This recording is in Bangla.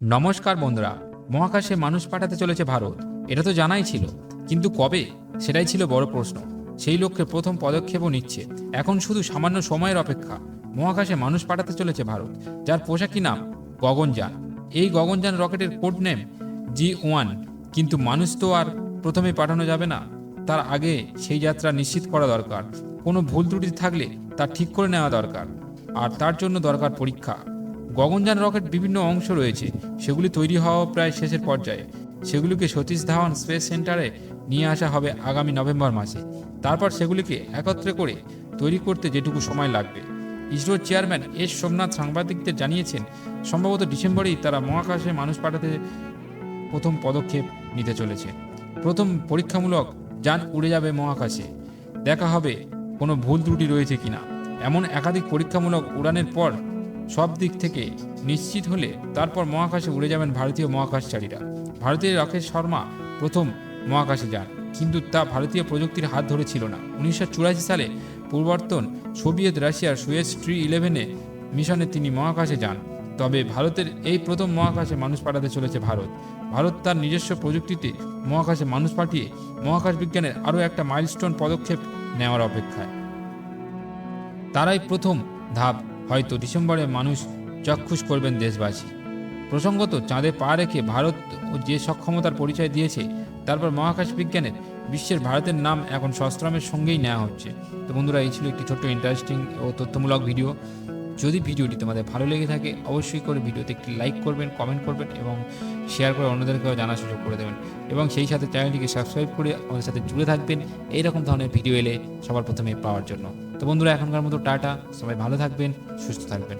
নমস্কার বন্ধুরা। মহাকাশে মানুষ পাঠাতে চলেছে ভারত, এটা তো জানাই ছিল, কিন্তু কবে সেটাই ছিল বড় প্রশ্ন। সেই লক্ষ্যে প্রথম পদক্ষেপও নিচ্ছে। এখন শুধু সামান্য সময়ের অপেক্ষা। মহাকাশে মানুষ পাঠাতে চলেছে ভারত, যার পোশাকি নাম গগনযান। এই গগনযান রকেটের কোড নেম G1। কিন্তু মানুষ তো আর প্রথমে পাঠানো যাবে না, তার আগে সেই যাত্রা নিশ্চিত করা দরকার। কোনো ভুল ত্রুটি থাকলে তা ঠিক করে নেওয়া দরকার, আর তার জন্য দরকার পরীক্ষা। গগনযান রকেট বিভিন্ন অংশ রয়েছে, সেগুলি তৈরি হওয়া প্রায় শেষের পর্যায়ে। সেগুলিকে সতীশ ধাওয়ান স্পেস সেন্টারে নিয়ে আসা হবে আগামী নভেম্বর মাসে। তারপর সেগুলিকে একত্রে করে তৈরি করতে যেটুকু সময় লাগবে। ইসরোর চেয়ারম্যান এস সোমনাথ সাংবাদিকদের জানিয়েছেন, সম্ভবত ডিসেম্বরেই তারা মহাকাশে মানুষ পাঠাতে প্রথম পদক্ষেপ নিতে চলেছে। প্রথম পরীক্ষামূলক যান উড়ে যাবে মহাকাশে, দেখা হবে কোনো ভুল ত্রুটি রয়েছে কিনা। এমন একাধিক পরীক্ষামূলক উড়ানের পর সব দিক থেকে নিশ্চিত হলে তারপর মহাকাশে উড়ে যাবেন ভারতীয় মহাকাশচারীরা। ভারতীয় রাকেশ শর্মা প্রথম মহাকাশে যান, কিন্তু তা ভারতীয় প্রযুক্তির হাত ধরে ছিল না। 1984 সালে পূর্ববর্তন সোভিয়েত রাশিয়ার সুয়েজ T-11 মিশনে তিনি মহাকাশে যান। তবে ভারতের এই প্রথম মহাকাশে মানুষ পাঠাতে চলেছে ভারত। ভারত তার নিজস্ব প্রযুক্তিতে মহাকাশে মানুষ পাঠিয়ে মহাকাশ বিজ্ঞানের আরও একটা মাইলস্টোন পদক্ষেপ নেওয়ার অপেক্ষায়। তারাই প্রথম ধাপ। হয়তো ডিসেম্বরে মানুষ চাক্ষুষ করবেন দেশবাসী। প্রসঙ্গত, চাঁদে পা রেখে ভারত যে সক্ষমতার পরিচয় দিয়েছে, তারপর মহাকাশ বিজ্ঞানের বিশ্বের ভারতের নাম এখন সশ্রমের সঙ্গেই নেওয়া হচ্ছে। তো বন্ধুরা, এই ছিল একটি ছোট্ট ইন্টারেস্টিং ও তথ্যমূলক ভিডিও। যদি ভিডিওটি তোমাদের ভালো লেগে থাকে, অবশ্যই করে ভিডিওতে একটি লাইক করবেন, কমেন্ট করবেন এবং শেয়ার করে অন্যদেরকেও জানার সুযোগ করে দেবেন। এবং সেই সাথে চ্যানেলটিকে সাবস্ক্রাইব করে আমাদের সাথে জুড়ে থাকবেন এইরকম ধরনের ভিডিও এলে সবার প্রথমে পাওয়ার জন্য। তো বন্ধুরা, এখনকার মতো টাটা, সবাই ভালো থাকবেন, সুস্থ থাকবেন।